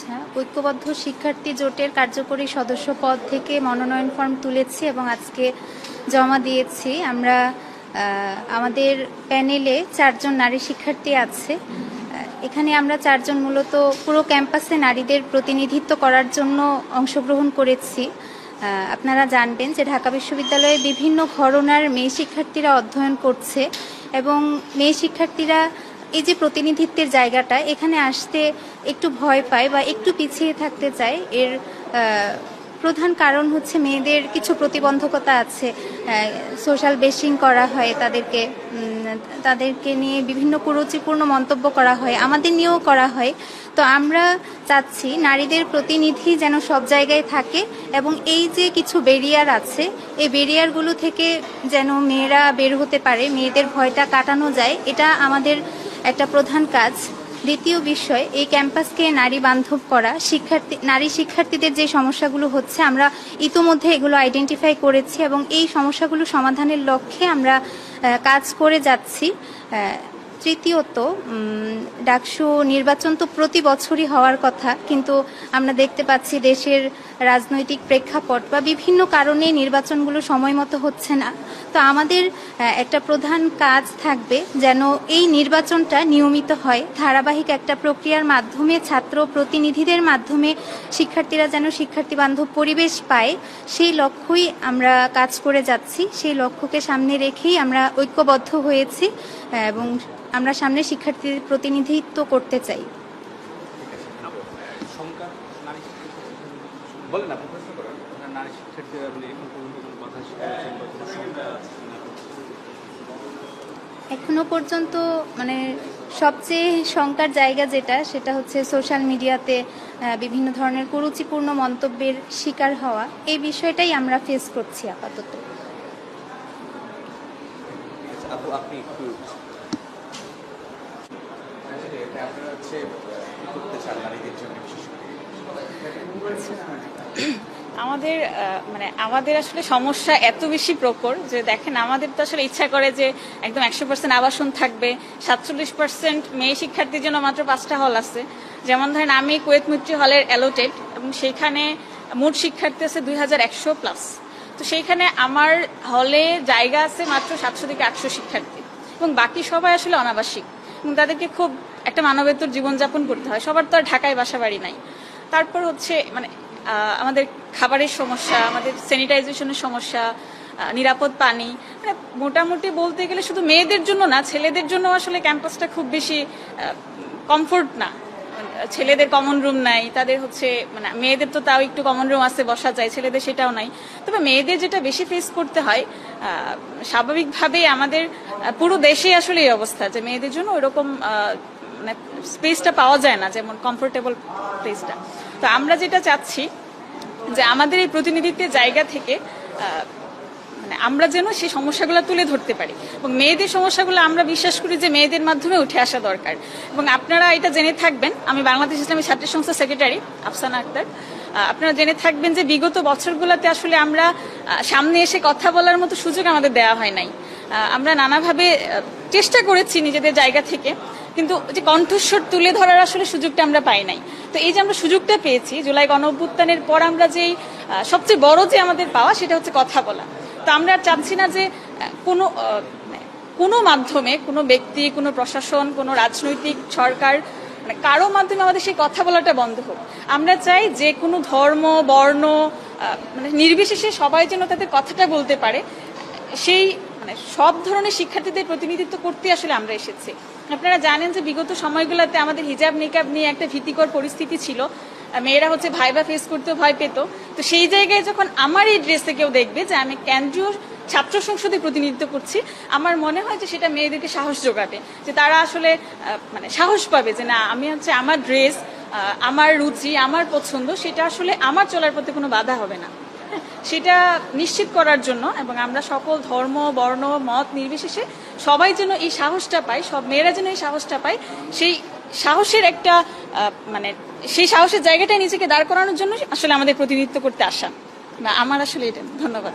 আচ্ছা, ঐক্যবদ্ধ শিক্ষার্থী জোটের কার্যকরী সদস্য পদ থেকে মনোনয়ন ফর্ম তুলেছি এবং আজকে জমা দিয়েছি। আমরা আমাদের প্যানেলে 4 জন নারী শিক্ষার্থী আছে। এখানে আমরা 4 জন মূলত পুরো ক্যাম্পাসে নারীদের প্রতিনিধিত্ব করার জন্য অংশগ্রহণ করেছি। আপনারা জানবেন যে ঢাকা বিশ্ববিদ্যালয়ে বিভিন্ন ঘরানার মেয়ে শিক্ষার্থীরা অধ্যয়ন করছে এবং মেয়ে শিক্ষার্থীরা এই যে প্রতিনিধিত্বের জায়গাটা, এখানে আসতে একটু ভয় পায় বা একটু পিছিয়ে থাকতে চায়। এর প্রধান কারণ হচ্ছে মেয়েদের কিছু প্রতিবন্ধকতা আছে। সোশ্যাল বেশিং করা হয়, তাদেরকে নিয়ে বিভিন্ন কুরুচিপূর্ণ মন্তব্য করা হয়, আমাদের নিয়েও করা হয়। তো আমরা চাচ্ছি নারীদের প্রতিনিধি যেন সব জায়গায় থাকে এবং এই যে কিছু ব্যারিয়ার আছে, এই ব্যারিয়ারগুলো থেকে যেন মেয়েরা বের হতে পারে, মেয়েদের ভয়টা কাটানো যায়, এটা আমাদের একটা প্রধান কাজ। দ্বিতীয় বিষয়, এই ক্যাম্পাসকে নারী বান্ধব করা। নারী শিক্ষার্থীদের যে সমস্যাগুলো হচ্ছে, আমরা ইতোমধ্যে এগুলো আইডেন্টিফাই করেছি এবং এই সমস্যাগুলো সমাধানের লক্ষ্যে আমরা কাজ করে যাচ্ছি। তৃতীয়ত, ডাকসু নির্বাচন তো প্রতি বছরই হওয়ার কথা, কিন্তু আমরা দেখতে পাচ্ছি দেশের রাজনৈতিক প্রেক্ষাপট বা বিভিন্ন কারণে নির্বাচনগুলো সময় মতো হচ্ছে না। তো আমাদের একটা প্রধান কাজ থাকবে যেন এই নির্বাচনটা নিয়মিত হয়, ধারাবাহিক একটা প্রক্রিয়ার মাধ্যমে, ছাত্র প্রতিনিধিদের মাধ্যমে শিক্ষার্থীরা যেন শিক্ষার্থী বান্ধব পরিবেশ পায়, সেই লক্ষ্যই আমরা কাজ করে যাচ্ছি। সেই লক্ষ্যকে সামনে রেখেই আমরা ঐক্যবদ্ধ হয়েছি এবং আমরা সামনে শিক্ষার্থীদের প্রতিনিধিত্ব করতে চাই। এখনো পর্যন্ত মানে সবচেয়ে শঙ্কার জায়গা সেটা হচ্ছে সোশ্যাল মিডিয়াতে বিভিন্ন ধরনের কুরুচিপূর্ণ মন্তব্যের শিকার হওয়া। এই বিষয়টাই আমরা ফেস করছি আপাতত। আমাদের আসলে সমস্যা এত বেশি প্রখর যে দেখেন, আমাদের তো আসলে ইচ্ছা করে যে একদম 100% আবাসন থাকবে, 47% মেয়ে শিক্ষার্থীর জন্য মাত্র 5টা হল আছে। যেমন ধরেন, আমি কুয়েত মৈত্রী হলের অ্যালোটেড এবং সেইখানে মোট শিক্ষার্থী আছে 2100+। তো সেইখানে আমার হলে জায়গা আছে মাত্র 700 থেকে 800 শিক্ষার্থী এবং বাকি সবাই আসলে অনাবাসিক এবং তাদেরকে খুব একটা মানবেতর জীবনযাপন করতে হয়। সবার তো আর ঢাকায় বাসা বাড়ি নাই। তারপর হচ্ছে আমাদের খাবারের সমস্যা, আমাদের স্যানিটাইজেশনের সমস্যা, নিরাপদ পানি, মোটামুটি বলতে গেলে শুধু মেয়েদের জন্য না, ছেলেদের জন্য আসলে ক্যাম্পাসটা খুব বেশি কমফোর্ট না। ছেলেদের কমন রুম নাই, তাদের হচ্ছে মেয়েদের তো তাও একটু কমন রুম আছে, বসা যায়, ছেলেদের সেটাও নাই। তবে মেয়েদের যেটা বেশি ফেস করতে হয়, স্বাভাবিকভাবেই আমাদের পুরো দেশে আসলে এই অবস্থা যে মেয়েদের জন্য ওইরকম স্পেসটা পাওয়া যায় না, যেমন কমফোর্টেবল প্লেসটা। তো আমরা যেটা চাচ্ছি যে আমাদের এই প্রতিনিধিত্বের জায়গা থেকে আমরা যেন সেই সমস্যাগুলো তুলে ধরতে পারি এবং মেয়েদের সমস্যাগুলো আমরা বিশ্বাস করি যে মেয়েদের মাধ্যমে উঠে আসা দরকার। এবং আপনারা এটা জেনে থাকবেন, আমি বাংলাদেশ ইসলামী ছাত্র সংস্থার সেক্রেটারি আফসানা আক্তার। আপনারা জেনে থাকবেন যে বিগত বছরগুলোতে আসলে আমরা সামনে এসে কথা বলার মতো সুযোগ আমাদের দেওয়া হয় নাই। আমরা নানাভাবে চেষ্টা করেছি নিজেদের জায়গা থেকে, কিন্তু যে কণ্ঠস্বর তুলে ধরার আসলে সুযোগটা আমরা পাই নাই। তো এই যে আমরা সুযোগটা পেয়েছি জুলাই গণঅভ্যুত্থানের পর, আমরা যেই সবচেয়ে বড় যে আমাদের পাওয়া, সেটা হচ্ছে কথা বলা। তো আমরা চাচ্ছি না যে কোনো মাধ্যমে, কোনো ব্যক্তি, কোনো প্রশাসন, কোনো রাজনৈতিক সরকার, কারো মাধ্যমে আমাদের সেই কথা বলাটা বন্ধ হোক। আমরা চাই যে কোনো ধর্ম, বর্ণ নির্বিশেষে সবাই যেন তাদের কথাটা বলতে পারে। সেই সব ধরনের শিক্ষার্থীদের প্রতিনিধিত্ব করতে আসলে আমরা এসেছি। আপনারা জানেন যে বিগত সময়গুলোতে আমাদের হিজাব নিকাব নিয়ে একটা ভীতিকর পরিস্থিতি ছিল। মেয়েরা হচ্ছে ভাইবা ফেস করতে ভয় পেত। তো সেই জায়গায় যখন আমার এই ড্রেসে কেউ দেখবে যে আমি কেন্দ্রীয় ছাত্র সংসদে প্রতিনিধিত্ব করছি, আমার মনে হয় যে সেটা মেয়েদেরকে সাহস যোগাবে, যে তারা আসলে সাহস পাবে যে না, আমি হচ্ছে আমার ড্রেস, আমার রুচি, আমার পছন্দ, সেটা আসলে আমার চলার পথে কোনো বাধা হবে না। সেটা নিশ্চিত করার জন্য এবং আমরা সকল ধর্ম, বর্ণ, মত নির্বিশেষে সবাই যেন এই সাহসটা পায়, সব মেয়েরা যেন এই সাহসটা পায়, সেই সাহসের একটা সেই সাহসের জায়গাটায় নিজেকে দাঁড় করানোর জন্য আসলে আমাদের প্রতিনিধিত্ব করতে আসা। আমার আসলে এটা। ধন্যবাদ।